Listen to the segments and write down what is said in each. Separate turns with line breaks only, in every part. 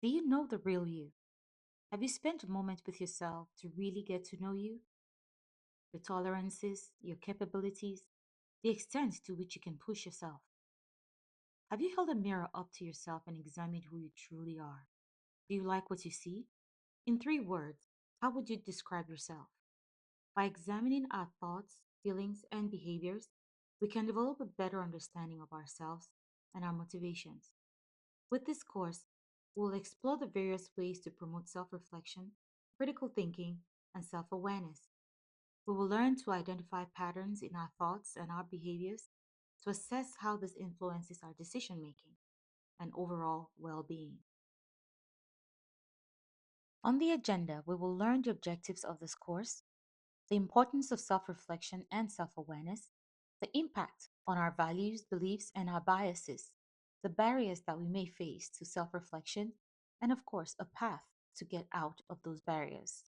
Do you know the real you? Have you spent a moment with yourself to really get to know you, your tolerances, your capabilities, the extent to which you can push yourself? Have you held a mirror up to yourself and examined who you truly are? Do you like what you see? In three words, how would you describe yourself? By examining our thoughts, feelings, and behaviors, we can develop a better understanding of ourselves and our motivations. With this course, we'll explore the various ways to promote self reflection, critical thinking, and self awareness. We will learn to identify patterns in our thoughts and our behaviors to assess how this influences our decision making and overall well being. On the agenda, we will learn the objectives of this course, the importance of self reflection and self awareness, the impact on our values, beliefs, and our biases, the barriers that we may face to self reflection, and of course, a path to get out of those barriers.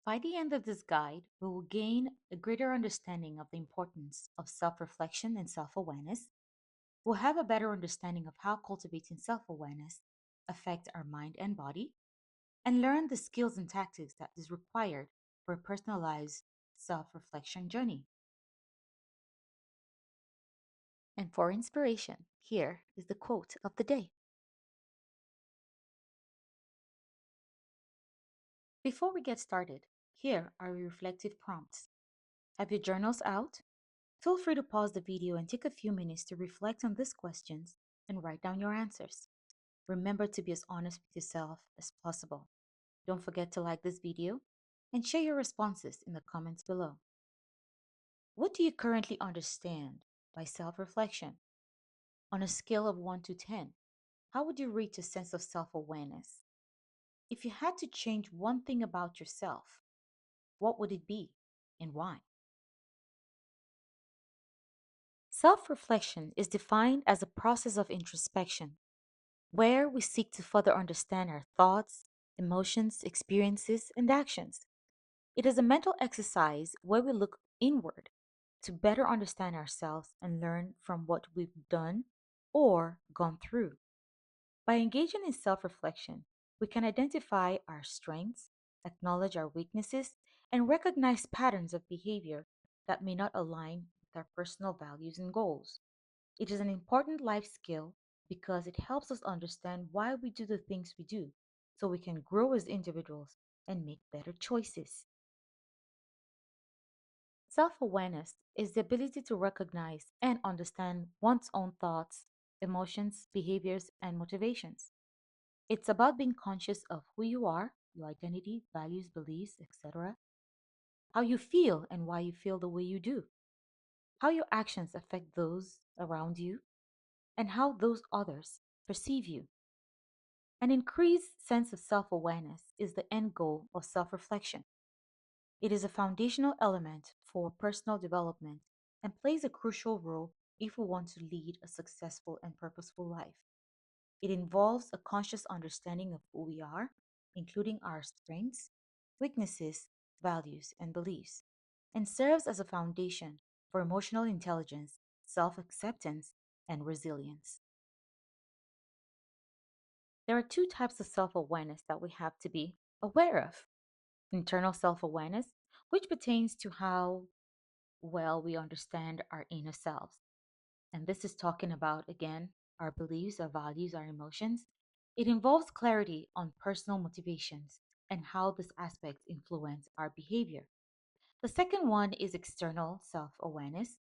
By the end of this guide, we will gain a greater understanding of the importance of self reflection and self awareness. We'll have a better understanding of how cultivating self awareness affects our mind and body, and learn the skills and tactics that is required for a personalized self-reflection journey. And for inspiration, here is the quote of the day. Before we get started, here are your reflective prompts. Have your journals out? Feel free to pause the video and take a few minutes to reflect on these questions and write down your answers. Remember to be as honest with yourself as possible. Don't forget to like this video and share your responses in the comments below. What do you currently understand by self reflection? On a scale of 1 to 10, how would you rate your sense of self awareness? If you had to change one thing about yourself, what would it be and why? Self reflection is defined as a process of introspection where we seek to further understand our thoughts, emotions, experiences, and actions. It is a mental exercise where we look inward to better understand ourselves and learn from what we've done or gone through. By engaging in self reflection, we can identify our strengths, acknowledge our weaknesses, and recognize patterns of behavior that may not align with our personal values and goals. It is an important life skill because it helps us understand why we do the things we do so we can grow as individuals and make better choices. Self awareness is the ability to recognize and understand one's own thoughts, emotions, behaviors, and motivations. It's about being conscious of who you are, your identity, values, beliefs, etc., how you feel and why you feel the way you do, how your actions affect those around you, and how those others perceive you. An increased sense of self awareness is the end goal of self reflection. It is a foundational element for personal development and plays a crucial role if we want to lead a successful and purposeful life. It involves a conscious understanding of who we are, including our strengths, weaknesses, values, and beliefs, and serves as a foundation for emotional intelligence, self acceptance, and resilience. There are two types of self awareness that we have to be aware of: internal self awareness, which pertains to how well we understand our inner selves. And this is talking about, again, our beliefs, our values, our emotions. It involves clarity on personal motivations and how this aspect influence our behavior. The second one is external self awareness.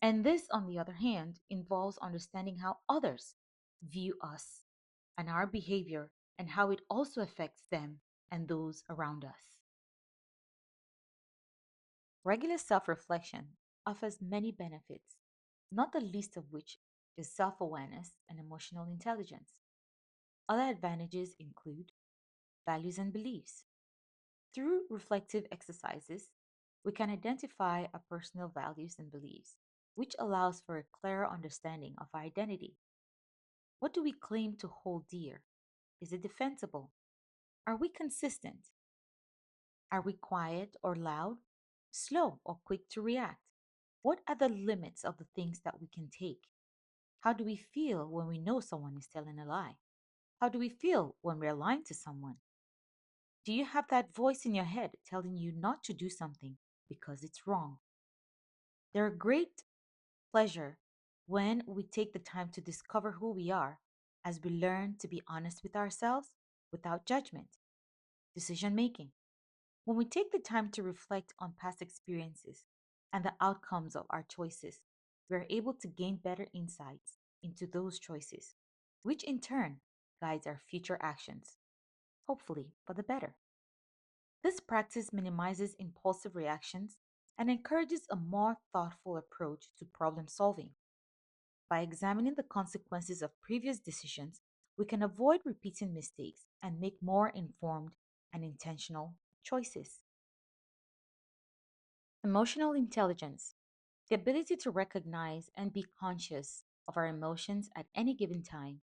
And this, on the other hand, involves understanding how others view us and our behavior and how it also affects them and those around us. Regular self reflection offers many benefits, not the least of which is self awareness and emotional intelligence. Other advantages include values and beliefs. Through reflective exercises, we can identify our personal values and beliefs, which allows for a clearer understanding of our identity. What do we claim to hold dear? Is it defensible? Are we consistent? Are we quiet or loud, slow or quick to react? What are the limits of the things that we can take? How do we feel when we know someone is telling a lie? How do we feel when we're lying to someone? Do you have that voice in your head telling you not to do something because it's wrong? There are great pleasure when we take the time to discover who we are as we learn to be honest with ourselves without judgment. Decision making. When we take the time to reflect on past experiences and the outcomes of our choices, we are able to gain better insights into those choices, which in turn guides our future actions, hopefully for the better. This practice minimizes impulsive reactions and encourages a more thoughtful approach to problem solving. By examining the consequences of previous decisions, we can avoid repeating mistakes and make more informed and intentional choices. Emotional intelligence, the ability to recognize and be conscious of our emotions at any given time,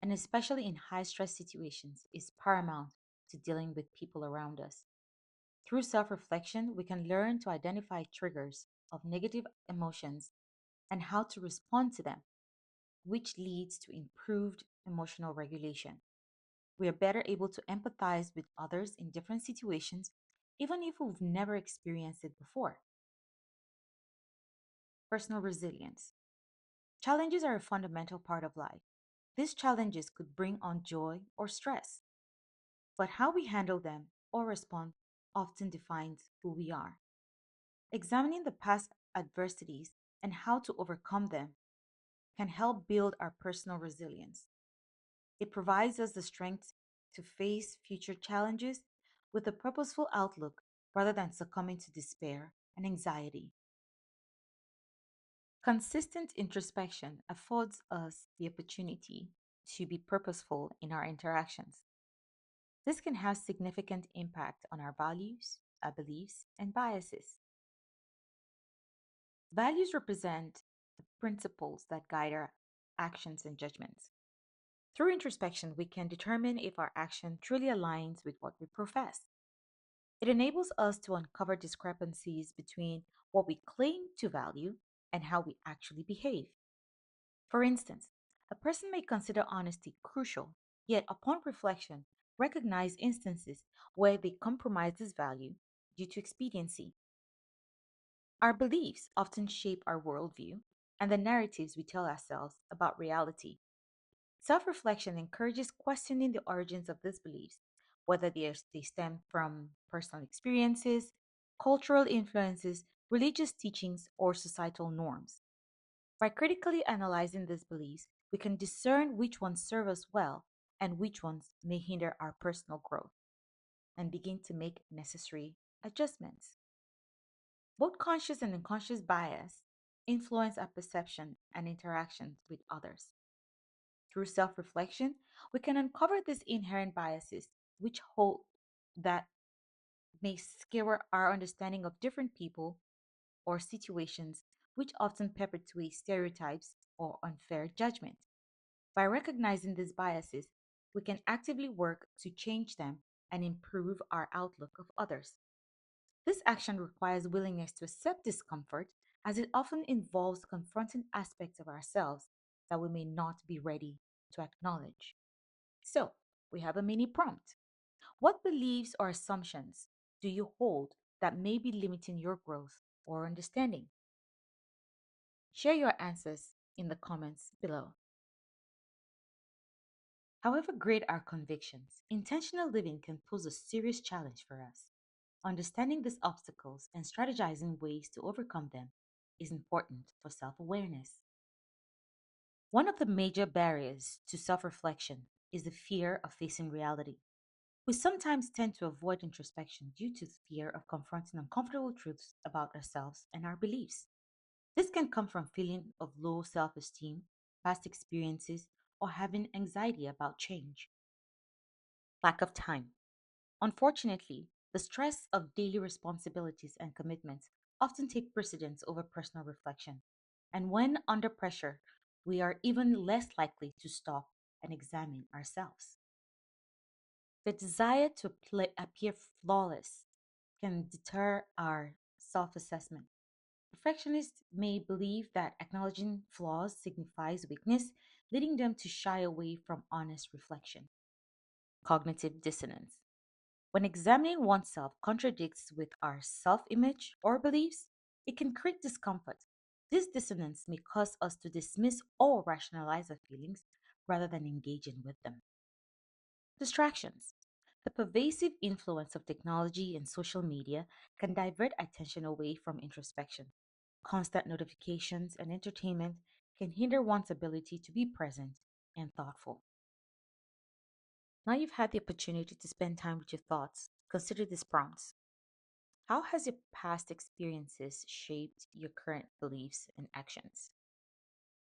and especially in high stress situations, is paramount to dealing with people around us. Through self reflection, we can learn to identify triggers of negative emotions and how to respond to them, which leads to improved emotional regulation. We are better able to empathize with others in different situations, even if we've never experienced it before. Personal resilience. Challenges are a fundamental part of life. These challenges could bring on joy or stress, but how we handle them or respond often defines who we are. Examining the past adversities and how to overcome them can help build our personal resilience. It provides us the strength to face future challenges with a purposeful outlook rather than succumbing to despair and anxiety. Consistent introspection affords us the opportunity to be purposeful in our interactions. This can have significant impact on our values, our beliefs, and biases. Values represent the principles that guide our actions and judgments. Through introspection, we can determine if our action truly aligns with what we profess. It enables us to uncover discrepancies between what we claim to value and how we actually behave. For instance, a person may consider honesty crucial, yet upon reflection, recognize instances where they compromise this value due to expediency. Our beliefs often shape our worldview and the narratives we tell ourselves about reality. Self reflection encourages questioning the origins of these beliefs, whether they stem from personal experiences, cultural influences, religious teachings, or societal norms. By critically analyzing these beliefs, we can discern which ones serve us well and which ones may hinder our personal growth and begin to make necessary adjustments. Both conscious and unconscious bias influence our perception and interactions with others. Through self reflection, we can uncover these inherent biases, which hold that may skewer our understanding of different people or situations, which often perpetuate stereotypes or unfair judgment. By recognizing these biases, we can actively work to change them and improve our outlook of others. This action requires willingness to accept discomfort as it often involves confronting aspects of ourselves that we may not be ready to acknowledge. So, we have a mini prompt. What beliefs or assumptions do you hold that may be limiting your growth or understanding? Share your answers in the comments below. However great our convictions, intentional living can pose a serious challenge for us. Understanding these obstacles and strategizing ways to overcome them is important for self awareness. One of the major barriers to self reflection is the fear of facing reality. We sometimes tend to avoid introspection due to the fear of confronting uncomfortable truths about ourselves and our beliefs. This can come from feeling of low self-esteem, past experiences, or having anxiety about change. Lack of time. Unfortunately, the stress of daily responsibilities and commitments often take precedence over personal reflection. And when under pressure, we are even less likely to stop and examine ourselves. The desire to appear flawless can deter our self assessment. Perfectionists may believe that acknowledging flaws signifies weakness, leading them to shy away from honest reflection. Cognitive dissonance. When examining oneself contradicts with our self image or beliefs, it can create discomfort. This dissonance may cause us to dismiss or rationalize our feelings rather than engaging with them. Distractions. The pervasive influence of technology and social media can divert attention away from introspection. Constant notifications and entertainment can hinder one's ability to be present and thoughtful. Now you've had the opportunity to spend time with your thoughts. Consider these prompts. How has your past experiences shaped your current beliefs and actions?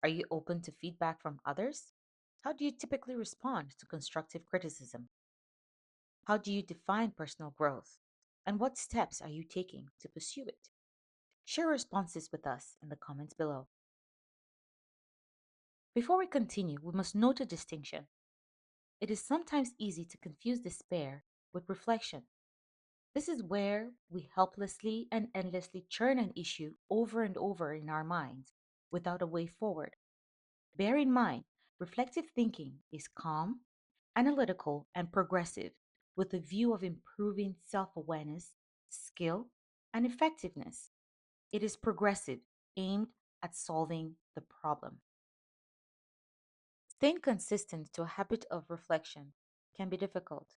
Are you open to feedback from others? How do you typically respond to constructive criticism? How do you define personal growth? And what steps are you taking to pursue it? Share responses with us in the comments below. Before we continue, we must note a distinction. It is sometimes easy to confuse despair with reflection. This is where we helplessly and endlessly churn an issue over and over in our minds without a way forward. Bear in mind, reflective thinking is calm, analytical, and progressive with a view of improving self awareness, skill, and effectiveness. It is progressive, aimed at solving the problem. Staying consistent to a habit of reflection can be difficult,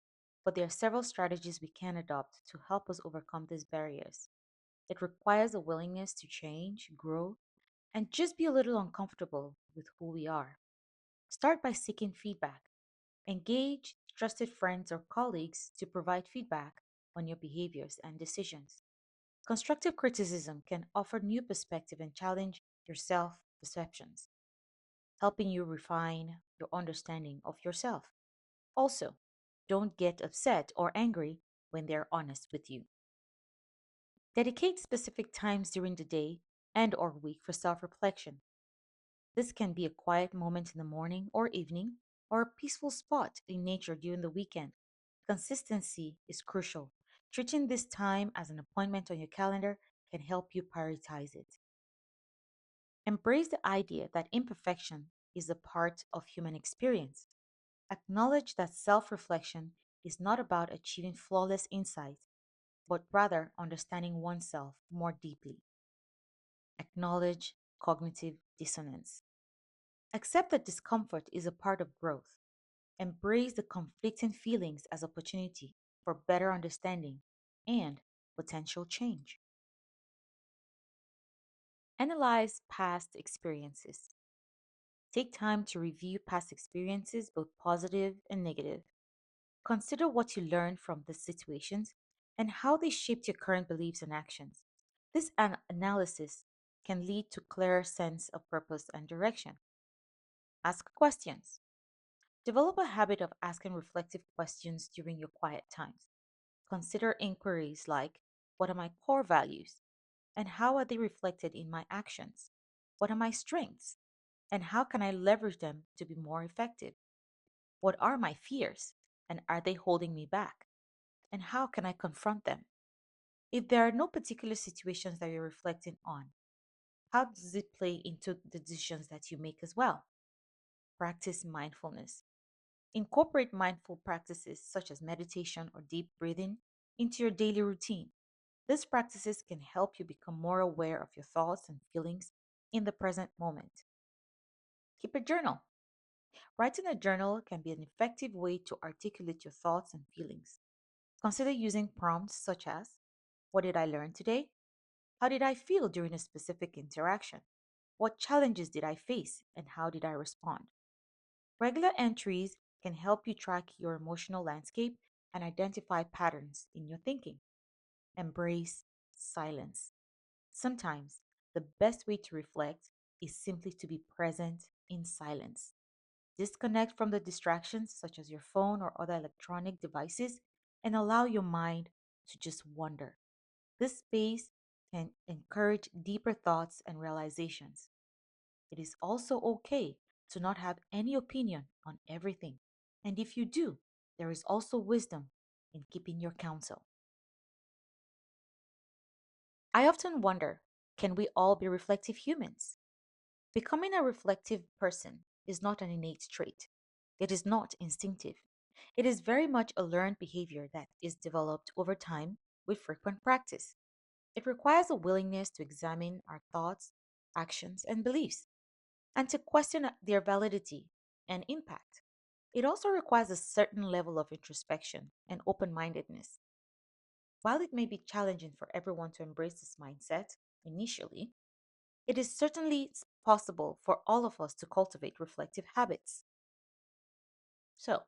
but there are several strategies we can adopt to help us overcome these barriers. It requires a willingness to change, grow, and just be a little uncomfortable with who we are. Start by seeking feedback. Engage trusted friends or colleagues to provide feedback on your behaviors and decisions. Constructive criticism can offer new perspective and challenge your self perceptions, helping you refine your understanding of yourself. Also, don't get upset or angry when they're honest with you. Dedicate specific times during the day and or week for self-reflection. This can be a quiet moment in the morning or evening or a peaceful spot in nature during the weekend. Consistency is crucial. Treating this time as an appointment on your calendar can help you prioritize it. Embrace the idea that imperfection is a part of human experience. Acknowledge that self reflection is not about achieving flawless insight, but rather understanding oneself more deeply. Acknowledge cognitive dissonance. Accept that discomfort is a part of growth. Embrace the conflicting feelings as opportunity for better understanding and potential change. Analyze past experiences. Take time to review past experiences, both positive and negative. Consider what you learned from the situations and how they shaped your current beliefs and actions. This analysis can lead to clearer sense of purpose and direction. Ask questions. Develop a habit of asking reflective questions during your quiet times. Consider inquiries like, what are my core values? And how are they reflected in my actions? What are my strengths? And how can I leverage them to be more effective? What are my fears? And are they holding me back? And how can I confront them? If there are no particular situations that you're reflecting on, how does it play into the decisions that you make as well? Practice mindfulness. Incorporate mindful practices such as meditation or deep breathing into your daily routine. These practices can help you become more aware of your thoughts and feelings in the present moment. Keep a journal. Writing a journal can be an effective way to articulate your thoughts and feelings. Consider using prompts such as, what did I learn today? How did I feel during a specific interaction? What challenges did I face and how did I respond? Regular entries can help you track your emotional landscape and identify patterns in your thinking. Embrace silence. Sometimes the best way to reflect is simply to be present in silence. Disconnect from the distractions such as your phone or other electronic devices and allow your mind to just wander. This space can encourage deeper thoughts and realizations. It is also okay to not have any opinion on everything. And if you do, there is also wisdom in keeping your counsel. I often wonder Can we all be reflective humans? Becoming a reflective person is not an innate trait. It is not instinctive. It is very much a learned behavior that is developed over time with frequent practice. It requires a willingness to examine our thoughts, actions, and beliefs, and to question their validity and impact. It also requires a certain level of introspection and open mindedness. While it may be challenging for everyone to embrace this mindset initially, it is certainly possible for all of us to cultivate reflective habits. So,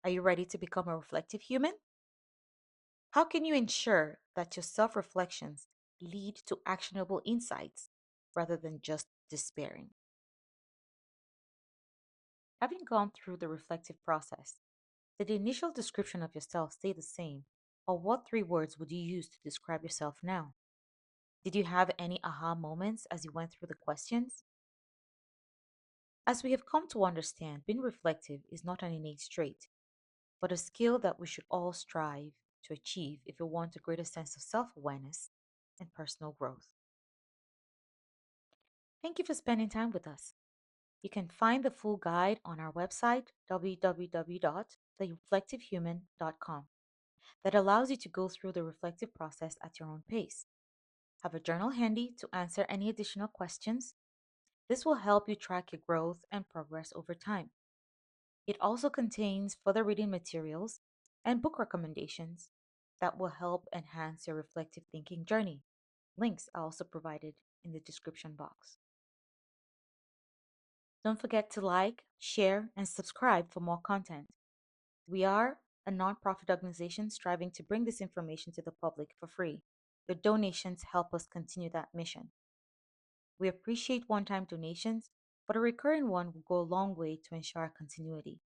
are you ready to become a reflective human? How can you ensure that your self reflections lead to actionable insights rather than just despairing? Having gone through the reflective process, did the initial description of yourself stay the same, or what three words would you use to describe yourself now? Did you have any aha moments as you went through the questions? As we have come to understand, being reflective is not an innate trait, but a skill that we should all strive to achieve if we want a greater sense of self awareness and personal growth. Thank you for spending time with us. You can find the full guide on our website, www.thereflectivehuman.com, that allows you to go through the reflective process at your own pace. Have a journal handy to answer any additional questions. This will help you track your growth and progress over time. It also contains further reading materials and book recommendations that will help enhance your reflective thinking journey. Links are also provided in the description box. Don't forget to like, share, and subscribe for more content. We are a nonprofit organization striving to bring this information to the public for free. Your donations help us continue that mission. We appreciate one time donations, but a recurring one will go a long way to ensure continuity.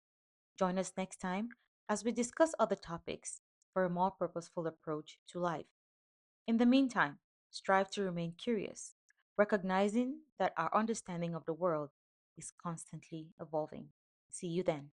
Join us next time as we discuss other topics for a more purposeful approach to life. In the meantime, strive to remain curious, recognizing that our understanding of the world is constantly evolving. See you then.